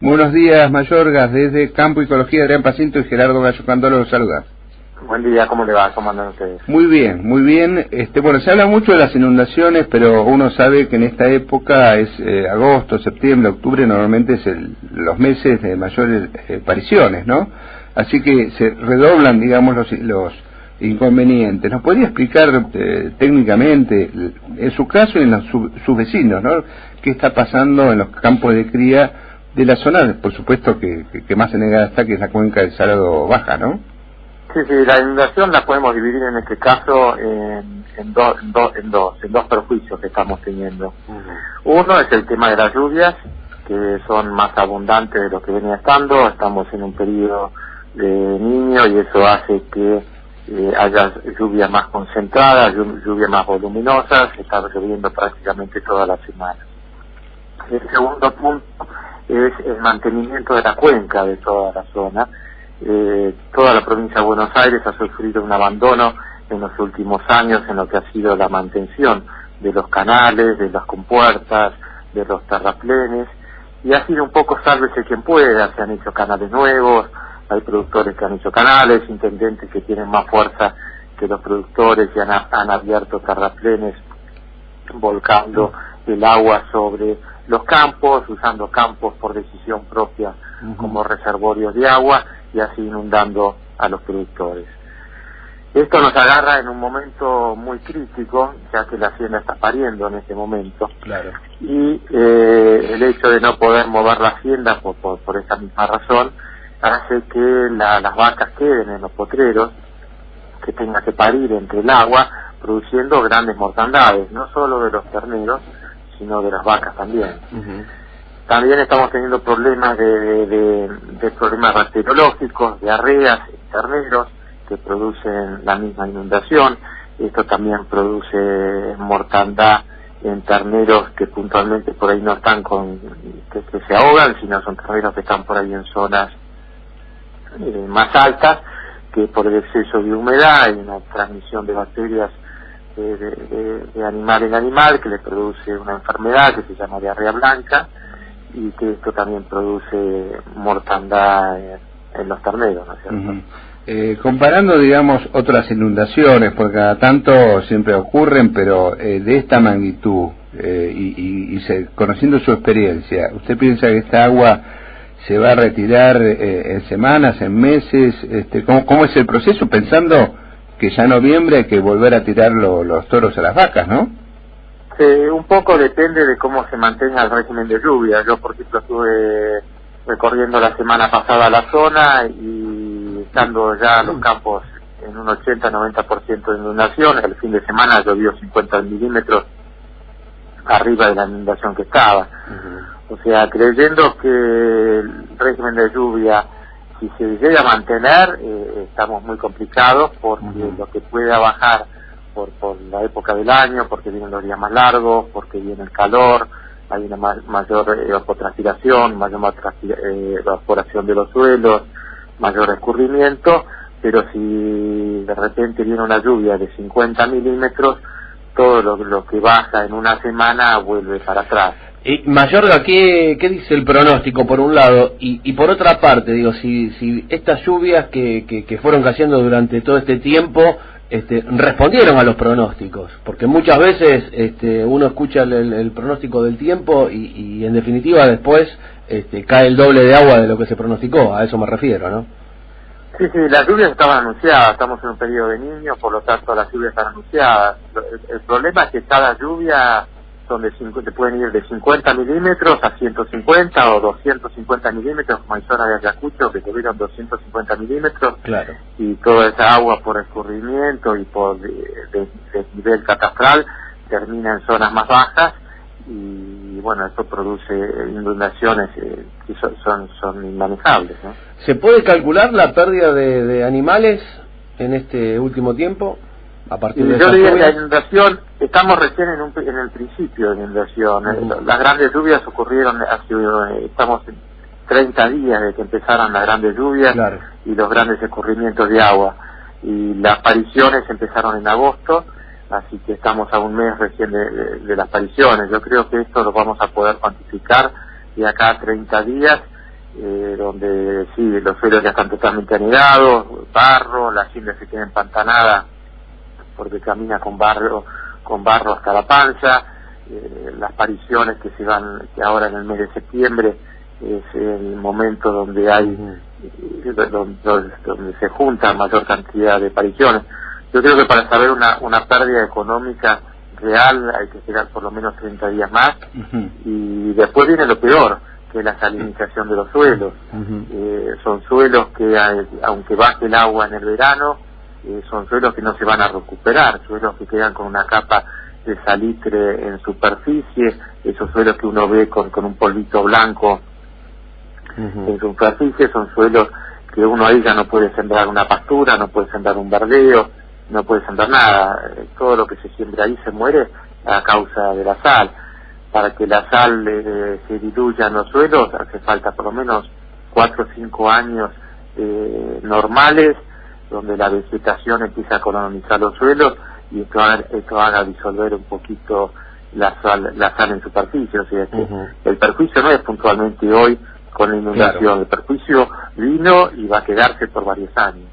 Buenos días, Mayorgas, desde Campo Ecología, Adrián Paciento y Gerardo Gallo Candolo los saluda. Buen día, ¿cómo le va? ¿Cómo andan ustedes? Muy bien, muy bien. Bueno, se habla mucho de las inundaciones, pero uno sabe que en esta época es agosto, septiembre, octubre, normalmente es los meses de mayores apariciones, ¿no? Así que se redoblan, digamos, los inconvenientes. ¿Nos podría explicar técnicamente, en su caso y en sus vecinos, ¿no? ¿Qué está pasando en los campos de cría de la zona, por supuesto, que más anegada está, que es la cuenca del Salado Baja, ¿no? Sí, la inundación la podemos dividir en este caso en dos perjuicios que estamos teniendo. Uno es el tema de las lluvias, que son más abundantes de lo que venía estando. Estamos en un periodo de Niño y eso hace que haya lluvias más concentradas, lluvias más voluminosas. Está lloviendo prácticamente toda la semana. El segundo punto es el mantenimiento de la cuenca de toda la zona. Toda la provincia de Buenos Aires ha sufrido un abandono en los últimos años en lo que ha sido la mantención de los canales, de las compuertas, de los terraplenes, y ha sido un poco sálvese quien pueda. Se han hecho canales nuevos, hay productores que han hecho canales, intendentes que tienen más fuerza que los productores y han abierto terraplenes volcando el agua sobre los campos, usando campos por decisión propia como reservorios de agua y así inundando a los productores. Esto nos agarra en un momento muy crítico, ya que la hacienda está pariendo en este momento. Claro. Y el hecho de no poder mover la hacienda por esa misma razón hace que las vacas queden en los potreros, que tengan que parir entre el agua, produciendo grandes mortandades, no solo de los terneros, sino de las vacas también. También estamos teniendo problemas de problemas bacteriológicos, diarreas en terneros, que producen la misma inundación. Esto también produce mortandad en terneros que puntualmente por ahí no están que se ahogan, sino son terneros que están por ahí en zonas más altas, que por el exceso de humedad hay una transmisión de bacterias de animal en animal que le produce una enfermedad que se llama diarrea blanca, y que esto también produce mortandad en los terneros, ¿no es cierto? Comparando, digamos, otras inundaciones, porque cada tanto siempre ocurren, pero de esta magnitud, conociendo su experiencia, ¿usted piensa que esta agua se va a retirar en semanas, en meses? ¿Cómo es el proceso? Pensando que ya en noviembre hay que volver a tirar los toros a las vacas, ¿no? Un poco depende de cómo se mantenga el régimen de lluvia. Yo, por ejemplo, estuve recorriendo la semana pasada la zona y estando ya los campos en un 80-90% de inundación. El fin de semana llovió 50 milímetros arriba de la inundación que estaba. O sea, creyendo que el régimen de lluvia, si se llega a mantener, estamos muy complicados, porque lo que pueda bajar por la época del año, porque vienen los días más largos, porque viene el calor, hay una mayor evapotranspiración, mayor evaporación de los suelos, mayor escurrimiento, pero si de repente viene una lluvia de 50 milímetros, todo lo que baja en una semana vuelve para atrás. Mayorga, ¿qué dice el pronóstico por un lado? Y por otra parte, digo, si estas lluvias que fueron cayendo durante todo este tiempo respondieron a los pronósticos, porque muchas veces uno escucha el pronóstico del tiempo y en definitiva después cae el doble de agua de lo que se pronosticó. A eso me refiero, ¿no? Sí, las lluvias estaban anunciadas. Estamos en un periodo de Niño, por lo tanto las lluvias están anunciadas. El problema es que cada lluvia pueden ir de 50 milímetros a 150 o 250 milímetros, como hay zonas de Ayacucho que tuvieron 250 milímetros. Claro. Y toda esa agua por escurrimiento y por desnivel catastral termina en zonas más bajas, y bueno, esto produce inundaciones que son inmanejables, ¿no? ¿Se puede calcular la pérdida de animales en este último tiempo? A partir de yo diría que la inundación, estamos recién en el principio de la inundación. Las grandes lluvias ocurrieron estamos en 30 días de que empezaran las grandes lluvias. Claro. Y los grandes escurrimientos de agua, y las apariciones empezaron en agosto, así que estamos a un mes recién de las apariciones. Yo creo que esto lo vamos a poder cuantificar de acá a 30 días donde sí, los suelos ya están totalmente anegados, barro, la hacienda se queda empantanada porque camina con barro hasta la panza. Las pariciones que ahora en el mes de septiembre es el momento donde hay donde se junta mayor cantidad de pariciones. Yo creo que para saber una pérdida económica real hay que esperar por lo menos 30 días más, y después viene lo peor, que es la salinización de los suelos. Son suelos que aunque baje el agua en el verano, son suelos que no se van a recuperar, suelos que quedan con una capa de salitre en superficie, esos suelos que uno ve con un polvito blanco en superficie, son suelos que uno ahí ya no puede sembrar una pastura, no puede sembrar un verdeo, no puede sembrar nada. Todo lo que se siembra ahí se muere a causa de la sal. Para que la sal se diluya en los suelos hace falta por lo menos 4 o 5 años normales, donde la vegetación empieza a colonizar los suelos, y esto haga disolver un poquito la sal en superficie. O sea que el perjuicio no es puntualmente hoy con la inundación, claro. El perjuicio vino y va a quedarse por varios años.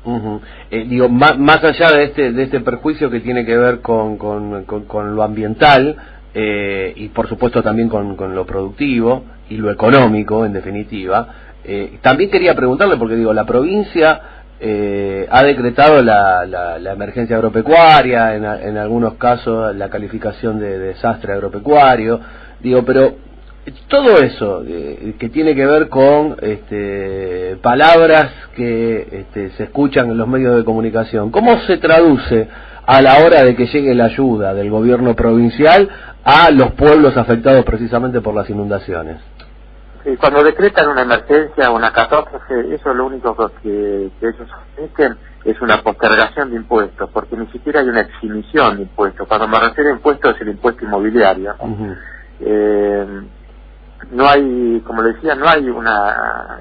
Digo, más allá de este perjuicio que tiene que ver con lo ambiental, y por supuesto también con lo productivo y lo económico, en definitiva, también quería preguntarle, porque digo, la provincia ha decretado la emergencia agropecuaria, en algunos casos la calificación de desastre agropecuario, digo, pero todo eso que tiene que ver con palabras que se escuchan en los medios de comunicación, ¿cómo se traduce a la hora de que llegue la ayuda del gobierno provincial a los pueblos afectados precisamente por las inundaciones? Cuando decretan una emergencia o una catástrofe, eso es lo único que ellos hacen, es una postergación de impuestos, porque ni siquiera hay una exhibición de impuestos. Cuando me refiero a impuestos es el impuesto inmobiliario. No hay, como le decía, no hay una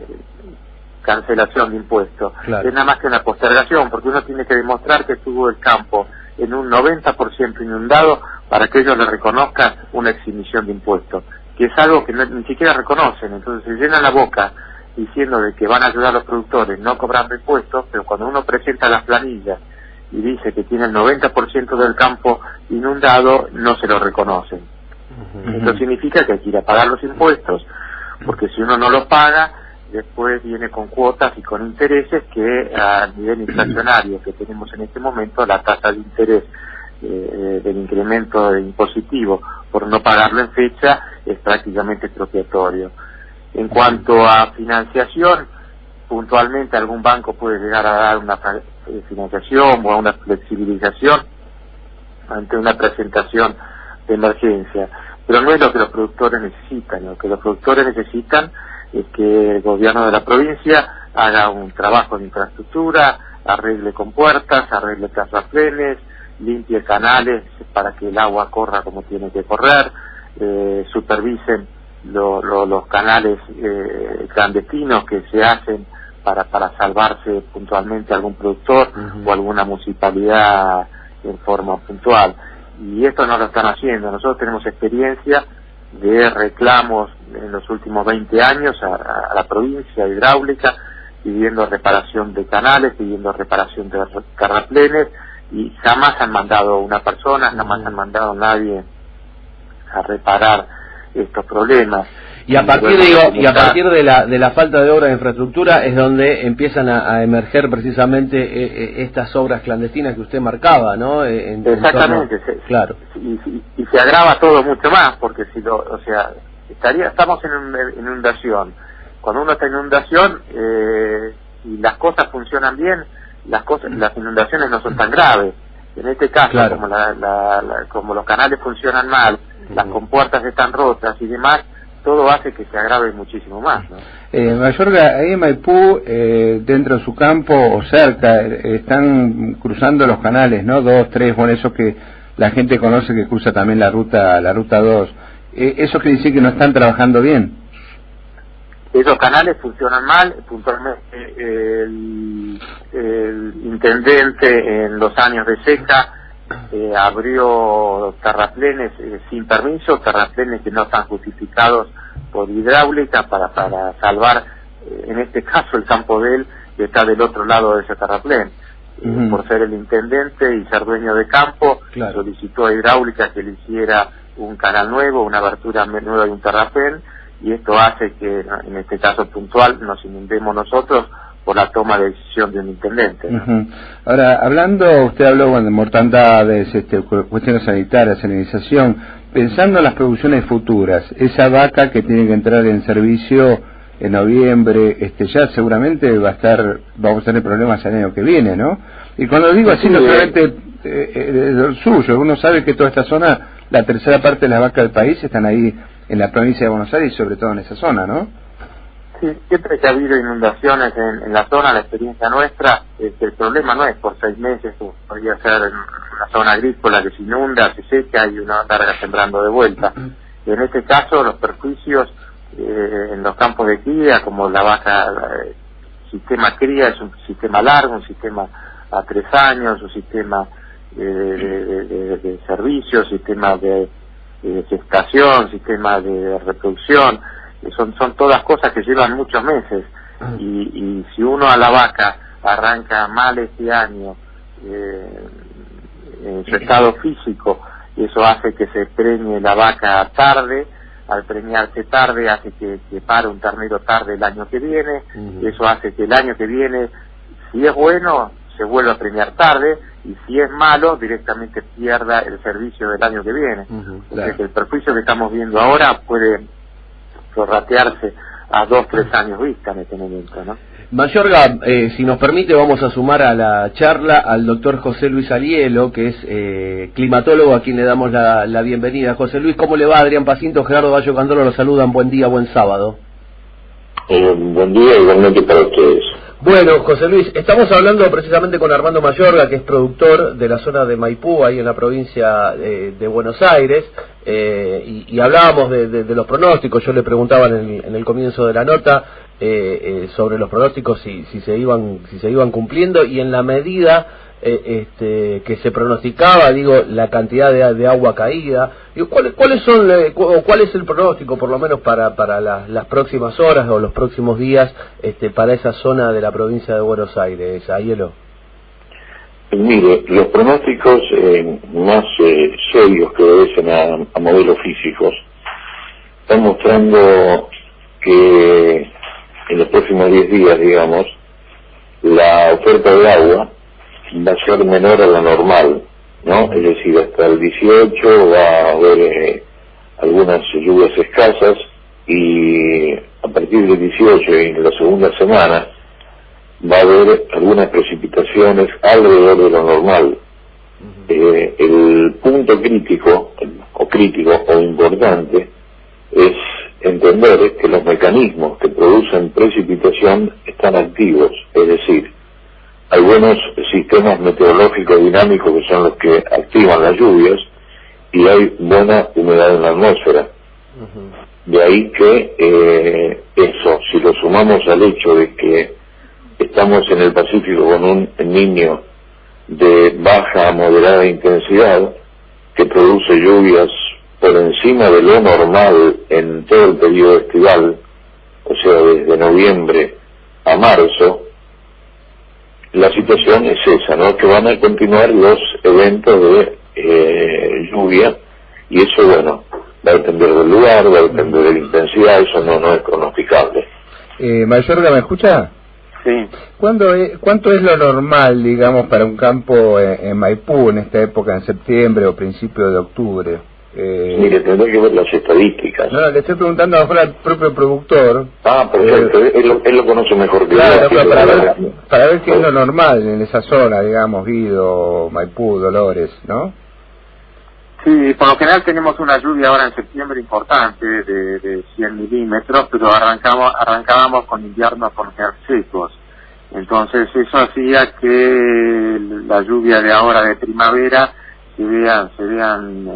cancelación de impuestos. Claro. Es nada más que una postergación, porque uno tiene que demostrar que estuvo el campo en un 90% inundado para que ellos le reconozcan una exhibición de impuestos, que es algo que ni siquiera reconocen. Entonces se llenan la boca diciendo de que van a ayudar a los productores no cobrando impuestos, pero cuando uno presenta las planillas y dice que tiene el 90% del campo inundado, no se lo reconocen. Esto significa que hay que ir a pagar los impuestos, porque si uno no los paga, después viene con cuotas y con intereses que a nivel inflacionario que tenemos en este momento, la tasa de interés del incremento impositivo por no pagarlo en fecha es prácticamente expropiatorio. En cuanto a financiación, puntualmente algún banco puede llegar a dar una financiación o una flexibilización ante una presentación de emergencia, pero no es lo que los productores necesitan. Lo que los productores necesitan es que el gobierno de la provincia haga un trabajo de infraestructura, arregle compuertas, arregle terraplenes, limpie canales para que el agua corra como tiene que correr, supervisen los canales clandestinos que se hacen para salvarse puntualmente algún productor o alguna municipalidad en forma puntual. Y esto no lo están haciendo. Nosotros tenemos experiencia de reclamos en los últimos 20 años a la provincia hidráulica, pidiendo reparación de canales, pidiendo reparación de terraplenes, y jamás han mandado una persona, jamás han mandado a nadie a reparar estos problemas. Y a partir de la falta de obra de infraestructura es donde empiezan a emerger precisamente estas obras clandestinas que usted marcaba, ¿no? Exactamente, claro. Y se agrava todo mucho más, porque estamos en una inundación. Cuando uno está en inundación y las cosas funcionan bien, las inundaciones no son tan graves. En este caso, claro, como los canales funcionan mal, las compuertas están rotas y demás, todo hace que se agrave muchísimo más, ¿no? Mayorga, ahí en Maipú, dentro de su campo o cerca, están cruzando los canales, ¿no? 2, 3, bueno, eso que la gente conoce, que cruza también la ruta 2. ¿Eso quiere decir que no están trabajando bien? Esos canales funcionan mal. Puntualmente el intendente en los años de seca abrió terraplenes sin permiso, terraplenes que no están justificados por hidráulica para salvar en este caso el campo de él está del otro lado de ese terraplén. Por ser el intendente y ser dueño de campo, solicitó a Hidráulica que le hiciera un canal nuevo, una abertura nueva de un terraplén, y esto hace que, en este caso puntual, nos inundemos nosotros por la toma de decisión de un intendente, ¿no? Ahora, usted habló de mortandades, cuestiones sanitarias, sanitización, pensando en las producciones futuras, esa vaca que tiene que entrar en servicio en noviembre, ya seguramente vamos a tener problemas el año que viene, ¿no? Y cuando digo así, no solamente el suyo, uno sabe que toda esta zona, la tercera parte de las vacas del país están ahí en la provincia de Buenos Aires y sobre todo en esa zona, ¿no? Sí, siempre que ha habido inundaciones en la zona, la experiencia nuestra es que el problema no es por 6 meses, podría ser en una zona agrícola que se inunda, se seca y uno larga sembrando de vuelta. En este caso, los perjuicios en los campos de cría, como la vaca, sistema cría es un sistema largo, un sistema a 3 años, un sistema de servicios, sistema de gestación, sistema de reproducción, son todas cosas que llevan muchos meses, y si uno a la vaca arranca mal este año en su estado físico, eso hace que se preñe la vaca tarde. Al preñarse tarde hace que pare un ternero tarde el año que viene, eso hace que el año que viene, si es bueno, se vuelva a preñar tarde, y si es malo, directamente pierda el servicio del año que viene. O sea que el perjuicio que estamos viendo ahora puede prorratearse a 2-3 años vista en este momento, ¿no? Mayorga, si nos permite, vamos a sumar a la charla al doctor José Luis Alielo, que es climatólogo, a quien le damos la bienvenida. José Luis, ¿cómo le va? Adrián Pacinto, Gerardo Gallo Candolo, los saludan. Buen día, buen sábado. Buen día, igualmente para ustedes. Bueno, José Luis, estamos hablando precisamente con Armando Mayorga, que es productor de la zona de Maipú, ahí en la provincia de Buenos Aires, y hablábamos de los pronósticos. Yo le preguntaba en el comienzo de la nota sobre los pronósticos, si se iban cumpliendo, y en la medida que se pronosticaba, la cantidad de agua caída. ¿Cuál es el pronóstico, por lo menos para las próximas horas o los próximos días, para esa zona de la provincia de Buenos Aires, Alielo? Mire, los pronósticos más serios que obedecen a modelos físicos están mostrando que en los próximos 10 días, digamos, la oferta de agua va a ser menor a la normal, ¿no? Es decir, hasta el 18 va a haber algunas lluvias escasas, y a partir del 18 y en la segunda semana va a haber algunas precipitaciones alrededor de lo normal. El punto crítico o importante es entender que los mecanismos que producen precipitación están activos, es decir, hay buenos sistemas meteorológicos dinámicos que son los que activan las lluvias, y hay buena humedad en la atmósfera. De ahí que eso, si lo sumamos al hecho de que estamos en el Pacífico con un Niño de baja a moderada intensidad, que produce lluvias por encima de lo normal en todo el periodo estival, o sea, desde noviembre a marzo, la situación es esa, ¿no? Que van a continuar los eventos de lluvia, y eso, bueno, va a depender del lugar, va a depender de la intensidad, eso no es pronosticable. Mayorga, ¿me escucha? Sí. ¿Cuánto es lo normal, digamos, para un campo en Maipú en esta época, en septiembre o principio de octubre? Mire, tendré que ver las estadísticas. No, le estoy preguntando ahora al propio productor. Ah, perfecto, él lo conoce mejor que claro, yo. Para ver qué es lo normal en esa zona, digamos, Guido, Maipú, Dolores, ¿no? Sí, por lo general tenemos una lluvia ahora en septiembre importante de 100 milímetros, pero arrancábamos con inviernos por lo general secos. Entonces eso hacía que la lluvia de ahora de primavera se vean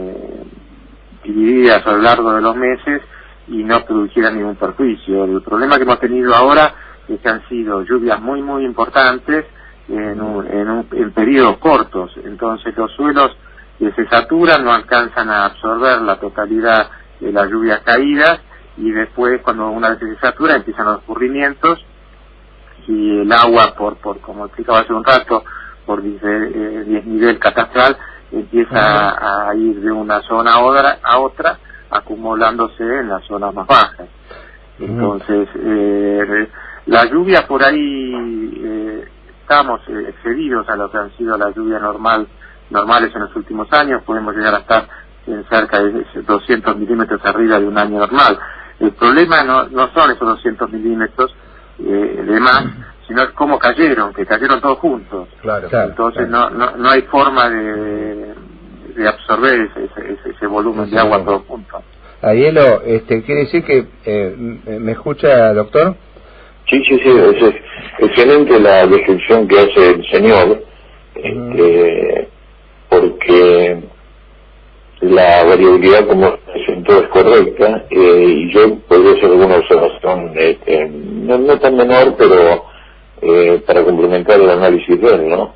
divididas a lo largo de los meses y no produjeran ningún perjuicio. El problema que hemos tenido ahora es que han sido lluvias muy muy importantes en periodos cortos. Entonces los suelos que se saturan no alcanzan a absorber la totalidad de las lluvias caídas, y después cuando una vez que se satura empiezan los escurrimientos y el agua como explicaba hace un rato, por desnivel catastral empieza a ir de una zona a otra acumulándose en las zonas más bajas. Entonces la lluvia por ahí estamos excedidos a lo que han sido las lluvias normales en los últimos años. Podemos llegar a estar en cerca de 200 milímetros arriba de un año normal. El problema no son esos 200 milímetros de más, sino cómo cayeron, que cayeron todos juntos. Claro. Entonces no hay forma de absorber ese volumen de agua todos juntos. Arielo, ¿quiere decir que me escucha, doctor? Sí, es excelente la descripción que hace el señor, porque la variabilidad, como presentó, es correcta, y yo podría hacer alguna observación no tan menor, pero para complementar el análisis de él, ¿no?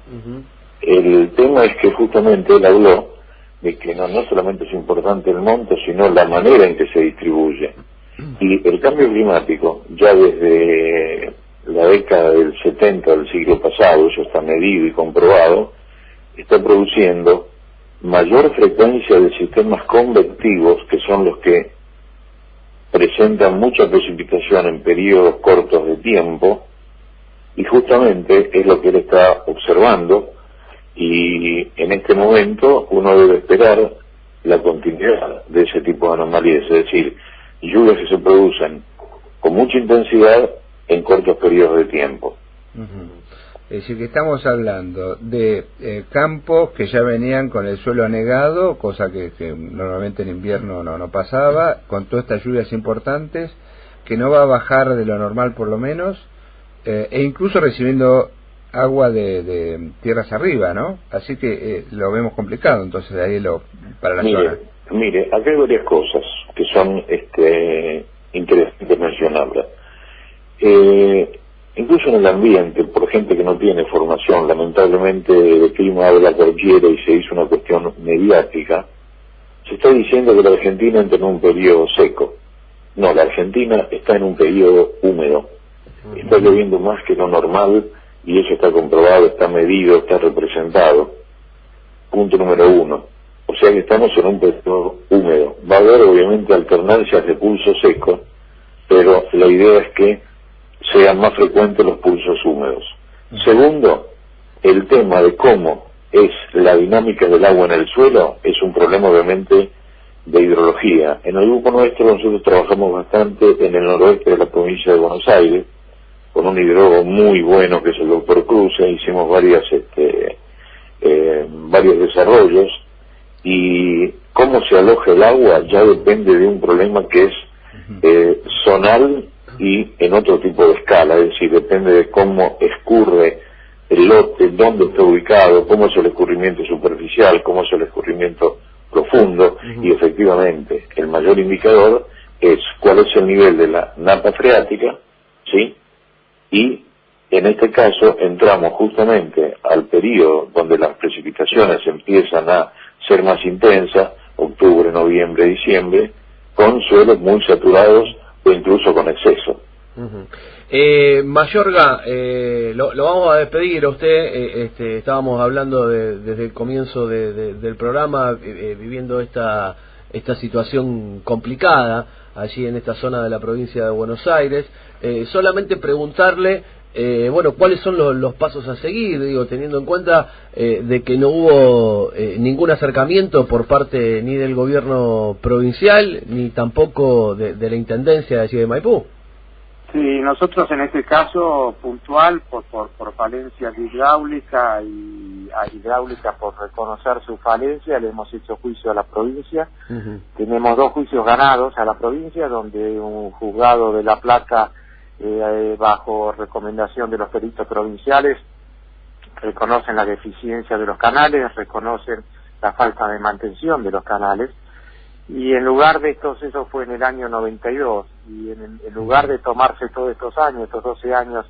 El tema es que justamente él habló de que no solamente es importante el monto, sino la manera en que se distribuye. Y el cambio climático, ya desde la década del 70 del siglo pasado, eso está medido y comprobado, está produciendo mayor frecuencia de sistemas convectivos, que son los que presentan mucha precipitación en periodos cortos de tiempo, y justamente es lo que él está observando, y en este momento uno debe esperar la continuidad de ese tipo de anomalías, es decir, lluvias que se producen con mucha intensidad en cortos periodos de tiempo. Es decir, que estamos hablando de campos que ya venían con el suelo anegado, cosa que normalmente en invierno no pasaba, con todas estas lluvias importantes, que no va a bajar de lo normal por lo menos, e incluso recibiendo agua de tierras arriba, ¿no? Así que lo vemos complicado, entonces ahí para la zona. Mire, acá hay varias cosas que son interesantes mencionarlas. Incluso en el ambiente, por gente que no tiene formación, lamentablemente el clima habla cualquiera y se hizo una cuestión mediática, se está diciendo que la Argentina entra en un periodo seco. No, la Argentina está en un periodo húmedo. Está lloviendo más que lo normal, y eso está comprobado, está medido, está representado. Punto número 1. O sea que estamos en un periodo húmedo. Va a haber obviamente alternancias de pulso seco, pero la idea es que sean más frecuentes los pulsos húmedos. Segundo, el tema de cómo es la dinámica del agua en el suelo es un problema obviamente de hidrología. En el grupo nuestro nosotros trabajamos bastante en el noroeste de la provincia de Buenos Aires, con un hidrólogo muy bueno que es el doctor Cruz, hicimos varios desarrollos, y cómo se aloja el agua ya depende de un problema que es zonal y en otro tipo de escala, es decir, depende de cómo escurre el lote, dónde está ubicado, cómo es el escurrimiento superficial, cómo es el escurrimiento profundo, y efectivamente el mayor indicador es cuál es el nivel de la napa freática, ¿sí? Y en este caso entramos justamente al periodo donde las precipitaciones empiezan a ser más intensas, octubre, noviembre, diciembre, con suelos muy saturados o incluso con exceso. Mayorga, lo vamos a despedir a usted. Estábamos hablando desde el comienzo del programa, viviendo esta situación complicada allí en esta zona de la provincia de Buenos Aires. Solamente preguntarle, ¿cuáles son los pasos a seguir? Digo, teniendo en cuenta de que no hubo ningún acercamiento por parte ni del gobierno provincial, ni tampoco de la intendencia de allí de Maipú. Sí, nosotros en este caso puntual, por falencia de hidráulica y a hidráulica por reconocer su falencia, le hemos hecho juicio a la provincia. Tenemos 2 juicios ganados a la provincia, donde un juzgado de La Plata, bajo recomendación de los peritos provinciales, reconocen la deficiencia de los canales, reconocen la falta de mantención de los canales, y en lugar de eso fue en el año 92, y en lugar de tomarse todos estos años, estos 12 años,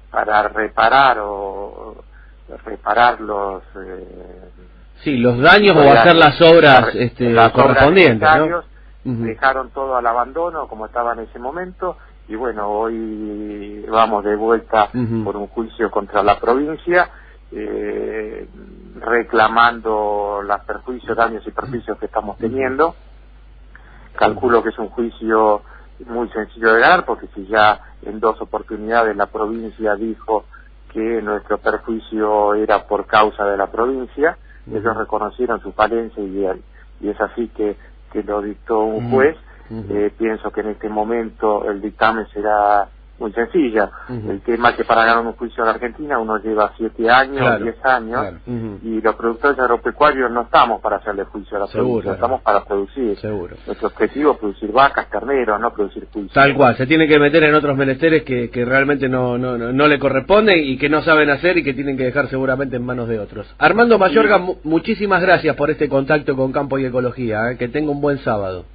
para reparar los los daños o hacer las obras correspondientes, ¿no? dejaron todo al abandono como estaba en ese momento, y bueno, hoy vamos de vuelta por un juicio contra la provincia, reclamando los perjuicios, daños y perjuicios que estamos teniendo. Calculo que es un juicio muy sencillo de ganar, porque si ya en 2 oportunidades la provincia dijo que nuestro perjuicio era por causa de la provincia, ellos reconocieron su falencia y es así que lo dictó un juez. Pienso que en este momento el dictamen será muy sencilla. El tema es que para ganar un juicio en Argentina uno lleva 7 años, 10 años, y los productores agropecuarios no estamos para hacerle juicio a la provincia, estamos para producir. Nuestro objetivo es producir vacas, terneros, no producir juicio. Tal cual, se tiene que meter en otros menesteres que realmente no le corresponden y que no saben hacer y que tienen que dejar seguramente en manos de otros. Armando Mayorga, muchísimas gracias por este contacto con Campo y Ecología, que tenga un buen sábado.